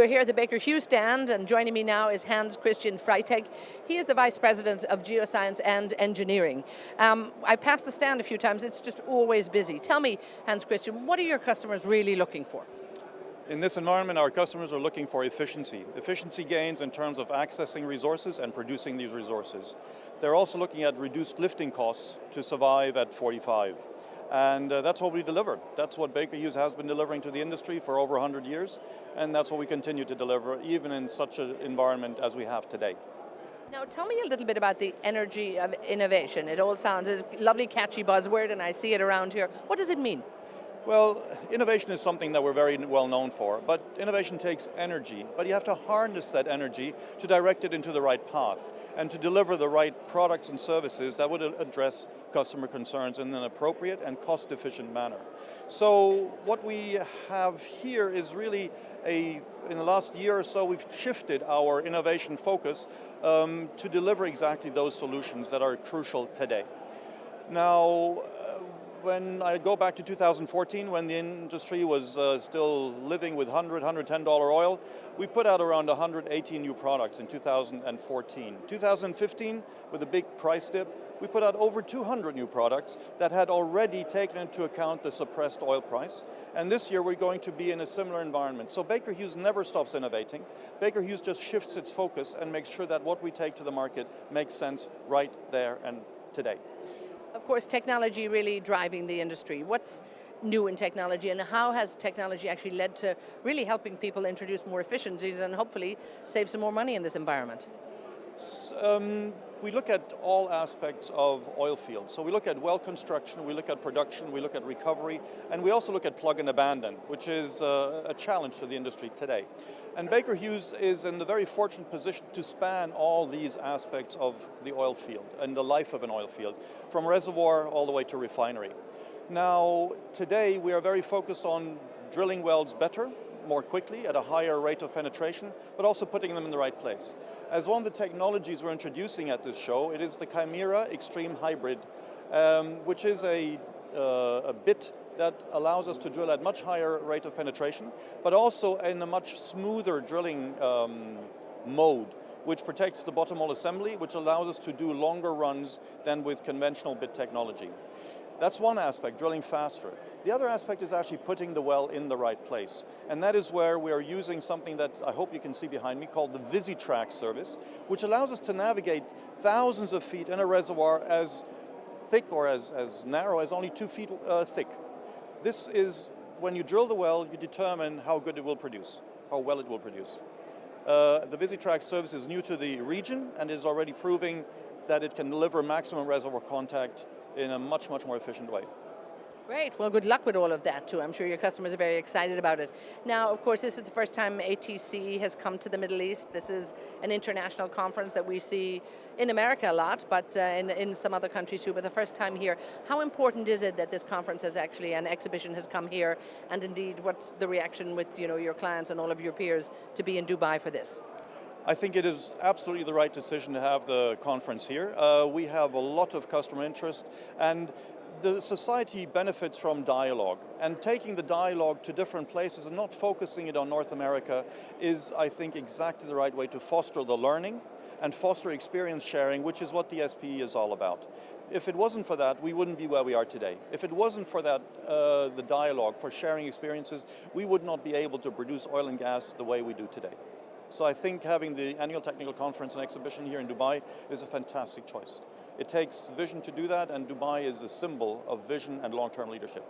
We're here at the Baker Hughes stand, and joining me now is Hans Christian Freitag. He is the Vice President of Geoscience and Engineering. I passed the stand a few times, it's just always busy. Tell me, Hans Christian, what are your customers really looking for? In this environment, our customers are looking for efficiency. Efficiency gains in terms of accessing resources and producing these resources. They're also looking at reduced lifting costs to survive at 45. And that's what we deliver. That's what Baker Hughes has been delivering to the industry for over 100 years, and that's what we continue to deliver, even in such an environment as we have today. Now tell me a little bit about the energy of innovation. It all sounds a lovely catchy buzzword, and I see it around here. What does it mean? Well, innovation is something that we're very well known for, but innovation takes energy. But you have to harness that energy to direct it into the right path and to deliver the right products and services that would address customer concerns in an appropriate and cost-efficient manner. So what we have here is really in the last year or so, we've shifted our innovation focus to deliver exactly those solutions that are crucial today. Now, when I go back to 2014, when the industry was still living with $100, $110 oil, we put out around 118 new products in 2014. 2015, with a big price dip, we put out over 200 new products that had already taken into account the suppressed oil price. And this year we're going to be in a similar environment. So Baker Hughes never stops innovating. Baker Hughes just shifts its focus and makes sure that what we take to the market makes sense right there and today. Of course, technology really driving the industry. What's new in technology, and how has technology actually led to really helping people introduce more efficiencies and hopefully save some more money in this environment? We look at all aspects of oil fields. So we look at well construction, we look at production, we look at recovery, and we also look at plug and abandon, which is a challenge to the industry today. And Baker Hughes is in the very fortunate position to span all these aspects of the oil field and the life of an oil field, from reservoir all the way to refinery. Now, today we are very focused on drilling wells better, more quickly, at a higher rate of penetration, but also putting them in the right place. As one of the technologies we're introducing at this show, it is the Chimera Extreme Hybrid, which is a bit that allows us to drill at much higher rate of penetration, but also in a much smoother drilling mode, which protects the bottom hole assembly, which allows us to do longer runs than with conventional bit technology. That's one aspect, drilling faster. The other aspect is actually putting the well in the right place. And that is where we are using something that I hope you can see behind me called the VisiTrack service, which allows us to navigate thousands of feet in a reservoir as thick or as narrow as only 2 feet thick. This is, when you drill the well, you determine how good it will produce, how well it will produce. The VisiTrack service is new to the region and is already proving that it can deliver maximum reservoir contact in a much, much more efficient way. Great. Well, good luck with all of that too. I'm sure your customers are very excited about it. Now, of course, this is the first time ATC has come to the Middle East. This is an international conference that we see in America a lot, but in some other countries too, but the first time here. How important is it that this conference has actually, an exhibition has come here, and indeed, what's the reaction with your clients and all of your peers to be in Dubai for this? I think it is absolutely the right decision to have the conference here. We have a lot of customer interest, and the society benefits from dialogue. And taking the dialogue to different places and not focusing it on North America is, I think, exactly the right way to foster the learning and foster experience sharing, which is what the SPE is all about. If it wasn't for that, we wouldn't be where we are today. If it wasn't for that, the dialogue, for sharing experiences, we would not be able to produce oil and gas the way we do today. So I think having the annual technical conference and exhibition here in Dubai is a fantastic choice. It takes vision to do that, and Dubai is a symbol of vision and long-term leadership.